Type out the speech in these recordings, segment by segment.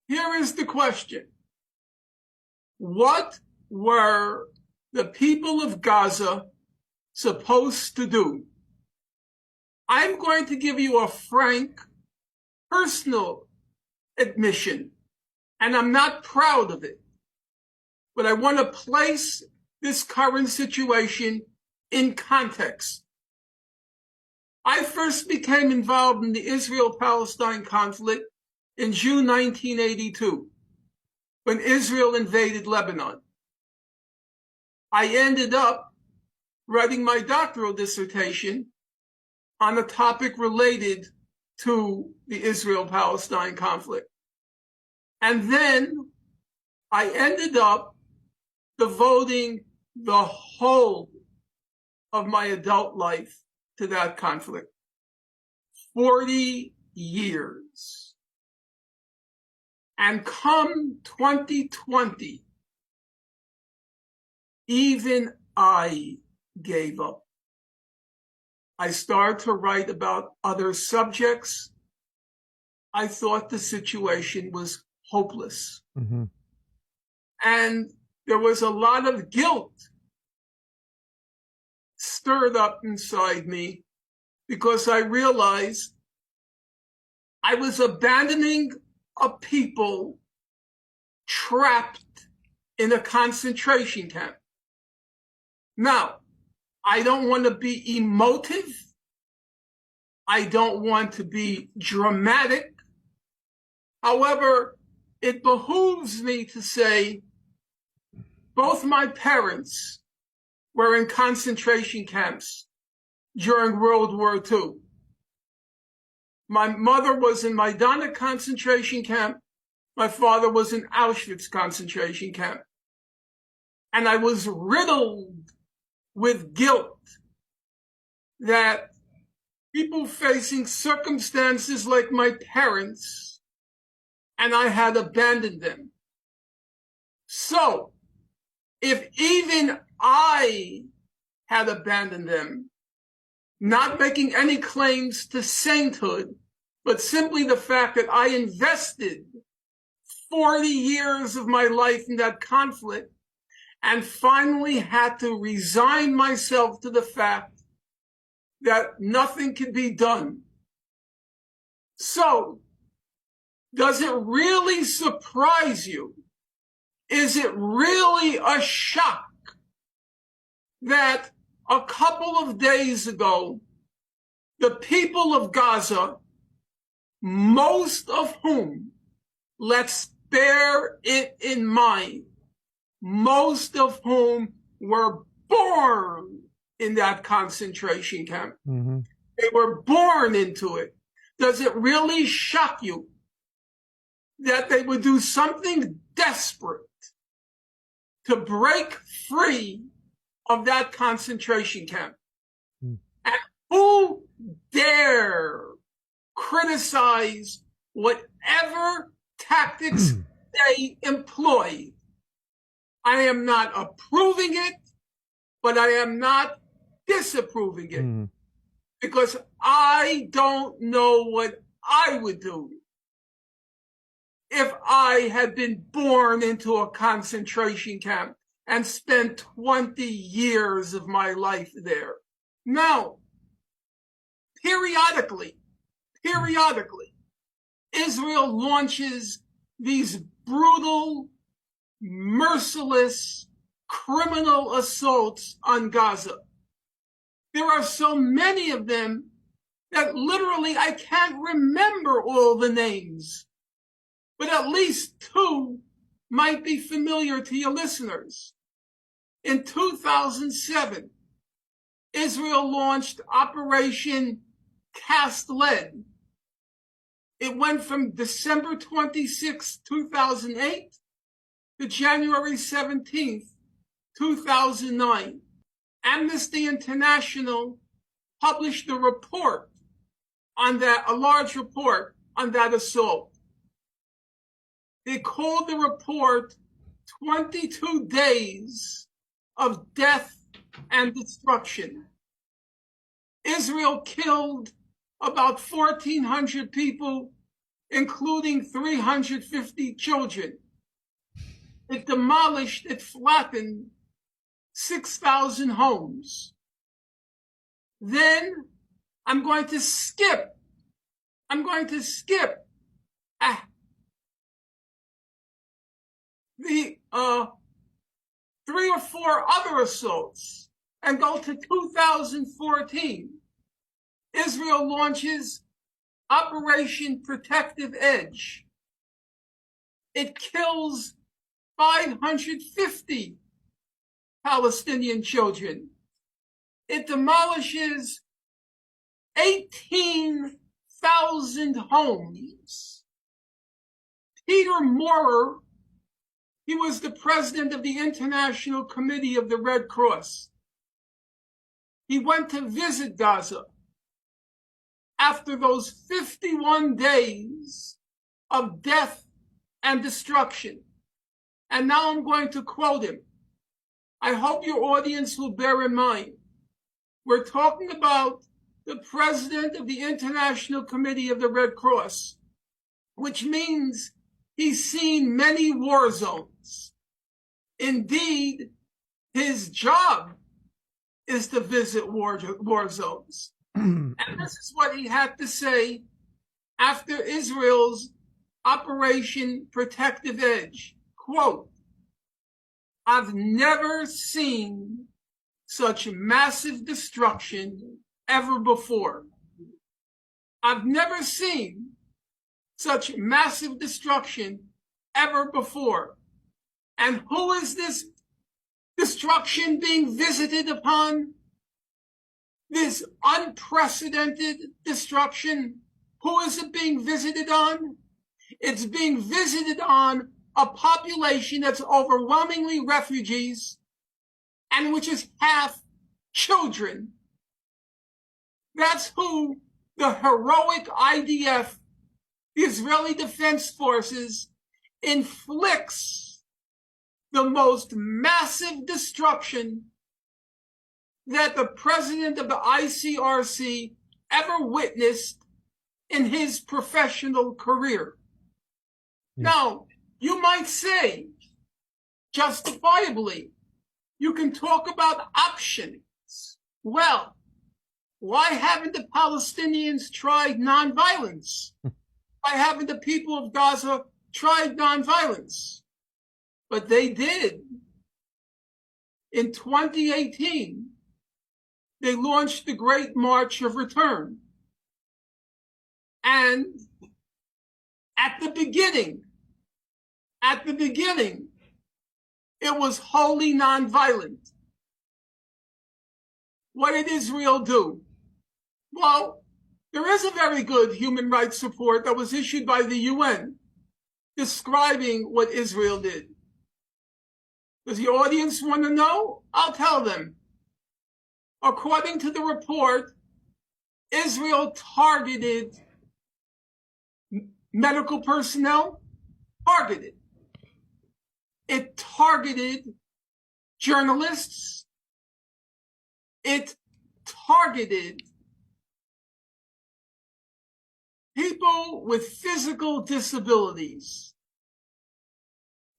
Here is the question. What were the people of Gaza supposed to do? I'm going to give you a frank, personal admission, and I'm not proud of it, but I want to place this current situation in context. I first became involved in the Israel-Palestine conflict in June 1982, when Israel invaded Lebanon. I ended up writing my doctoral dissertation on a topic related to the Israel-Palestine conflict. And then I ended up devoting the whole of my adult life to that conflict. 40 years. And come 2020, even I gave up. I started to write about other subjects. I thought the situation was hopeless. Mm-hmm. And there was a lot of guilt stirred up inside me because I realized I was abandoning a people trapped in a concentration camp. Now, I don't want to be emotive. I don't want to be dramatic. However, it behooves me to say both my parents were in concentration camps during World War II. My mother was in Majdanek concentration camp. My father was in Auschwitz concentration camp. And I was riddled with guilt that people facing circumstances like my parents, and I had abandoned them. So, if even I had abandoned them, not making any claims to sainthood, but simply the fact that I invested 40 years of my life in that conflict and finally had to resign myself to the fact that nothing can be done. So, does it really surprise you? Is it really a shock that a couple of days ago, the people of Gaza, most of whom, let's bear it in mind, most of whom were born in that concentration camp. Mm-hmm. They were born into it. Does it really shock you that they would do something desperate to break free of that concentration camp? Mm. And who dare criticize whatever tactics they employ? I am not approving it, but I am not disapproving it, because I don't know what I would do if I had been born into a concentration camp and spent 20 years of my life there. Now, periodically, Israel launches these brutal, merciless, criminal assaults on Gaza. There are so many of them that literally I can't remember all the names, but at least two might be familiar to your listeners. In 2007, Israel launched Operation Cast Lead. It went from December 26, 2008 to January 17, 2009. Amnesty International published a report on that, a large report on that assault. They called the report 22 days of death and destruction. Israel killed about 1,400 people including 350 children. It demolished, it flattened 6,000 homes. Then I'm going to skip the 3 or 4 other assaults and go to 2014. Israel launches Operation Protective Edge. It kills 550 Palestinian children. It demolishes 18,000 homes. Peter Maurer, he was the president of the International Committee of the Red Cross. He went to visit Gaza after those 51 days of death and destruction. And now I'm going to quote him. I hope your audience will bear in mind, we're talking about the president of the International Committee of the Red Cross, which means he's seen many war zones. Indeed, his job is to visit war zones. And this is what he had to say after Israel's Operation Protective Edge. Quote, I've never seen such massive destruction ever before. I've never seen such massive destruction ever before. And who is this destruction being visited upon? This unprecedented destruction, who is it being visited on? It's being visited on a population that's overwhelmingly refugees and which is half children. That's who the heroic IDF, the Israeli Defense Forces, inflicts the most massive destruction that the president of the ICRC ever witnessed in his professional career. Yeah. Now, you might say, justifiably, you can talk about options. Well, why haven't the Palestinians tried nonviolence? Why haven't the people of Gaza tried nonviolence? But they did. In 2018, they launched the Great March of Return. And at the beginning, it was wholly nonviolent. What did Israel do? Well, there is a very good human rights report that was issued by the UN describing what Israel did. Does the audience want to know? I'll tell them. According to the report, Israel targeted medical personnel, It targeted journalists. It targeted people with physical disabilities.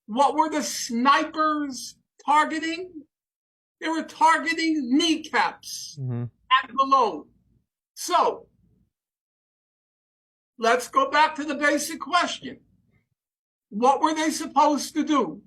What were the snipers targeting? They were targeting kneecaps and below. So, let's go back to the basic question. What were they supposed to do?